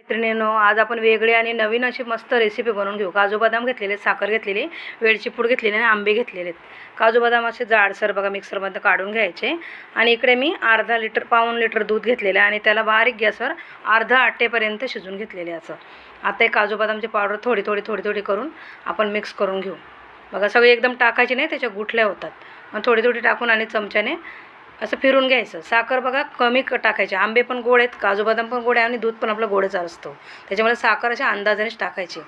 मैत्रिणींनो, आज आपण वेगळी आणि नवीन अशी मस्त रेसिपी बनवून घेऊ। काजू बदाम घेतलेले, साखर घेतलेली, वेलची पूड घेतलेली आणि आंबे घेतलेले आहेत। काजू बदाम असे जाडसर बघा मिक्सरमध्ये काढून घ्यायचे आणि इकडे मी अर्धा लिटर पाऊण लिटर दूध घेतलेले आणि त्याला बारीक गॅसवर अर्धा आटेपर्यंत शिजून घेतलेले असं। आता हे काजू बदामची पावडर थोडी थोडी करून आपण मिक्स करून घेऊ। बघा सगळी एकदम टाकायची नाही, त्याच्या गुठल्या होतात। मग थोडी थोडी टाकून आणि चमच्याने असं फिरून घ्यायचं। साखर बघा कमी टाकायची, आंबे पण गोड आहेत, काजू बदाम पण गोड आहे आणि दूध पण आपलं गोडच असतो, त्याच्यामुळे साखर अशा अंदाजानेच टाकायची।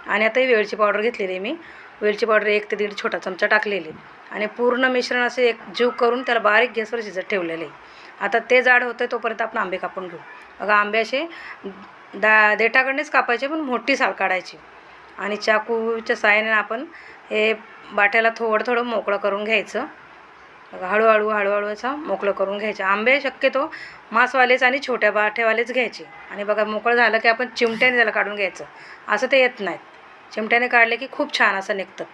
आणि आता ही वेलची पावडर घेतलेली मी, वेलची पावडर 1 ते 1.5 छोटा चमचा टाकलेली आणि पूर्ण मिश्रण असे एक जीव करून त्याला बारीक गॅसवर शिजत ठेवलेले आहे। आता ते जाड होतं तोपर्यंत आपण आंबे कापून घेऊ। बघा आंबे असे देठाकडनेच कापायचे, पण मोठी साल काढायची आणि चाकूच्या साहाय्याने आपण हे बाट्याला थोडं मोकळं करून घ्यायचं। बघा हळूहळू असं मोकळं करून घ्यायचं। आंबे शक्यतो मांसवालेच आणि छोट्या बाठेवालेच घ्यायचे आणि बघा मोकळं झालं की आपण चिमट्याने त्याला काढून घ्यायचं, असं ते येत नाहीत। चिमट्याने काढले की खूप छान असं निघतात।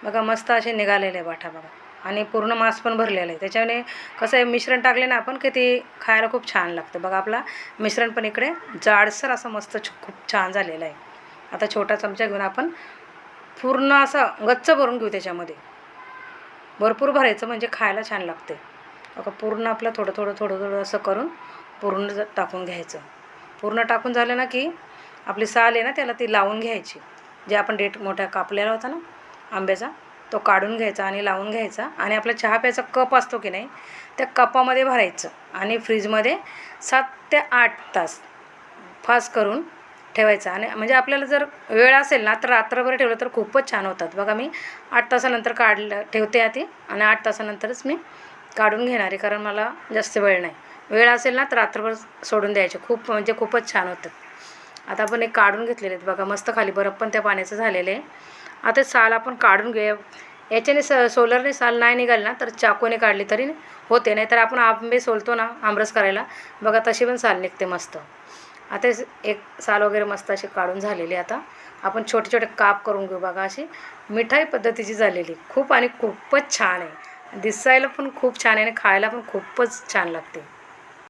बघा मस्त असे निघालेले बाठा बघा आणि पूर्ण मांस पण भरलेलं आहे। त्याच्याने कसं आहे, मिश्रण टाकले ना आपण की ते खायला खूप छान लागतं। बघा आपला मिश्रण पण इकडे जाडसर असं मस्त खूप छान झालेलं आहे। आता छोटा चमचा घेऊन आपण पूर्ण असं गच्च भरून घेऊ, त्याच्यामध्ये भरपूर भरायचं म्हणजे खायला छान लागते। बघा पूर्ण आपलं थोडं असं करून पूर्ण टाकून घ्यायचं। पूर्ण टाकून झालं ना की आपली साल आहे ना त्याला ती लावून घ्यायची। जे आपण डेट मोठा कापलेला होता ना आंब्याचा, तो काढून घ्यायचा आणि लावून घ्यायचा आणि आपला चहा प्यायचा कप असतो की नाही, त्या कपामध्ये भरायचं आणि फ्रीजमध्ये 7 ते 8 तास फास करून ठेवायचं। आणि म्हणजे आपल्याला जर वेळ असेल ना तर रात्रभर ठेवलं तर खूपच छान होतात। बघा मी 8 तासानंतर ठेवते आधी आणि 8 तासानंतरच मी काढून घेणार आहे, कारण मला जास्त वेळ नाही। वेळ असेल ना तर रात्रभर सोडून द्यायचे, खूपच छान होतात। आता आपण एक काढून घेतलेले आहेत बघा, मस्त खाली बरफ पण त्या पाण्याचं झालेलं आहे। आता साल आपण काढून घेऊया। याच्याने सोलरने साल नाही निघाली ना तर चाकूने काढली तरी होते, नाही तर आपण आंबे सोलतो ना आमरस करायला, बघा तशी पण साल निघते मस्त। आता एक साल वगैरे मस्त अशी काढून झालेली। आता आपण छोटे काप करून घेऊ। बघा अशी मिठाई पद्धतीची झालेली, खूपच छान आहे, दिसायला पण खूप छान आहे आणि खायला पण खूपच छान लागते।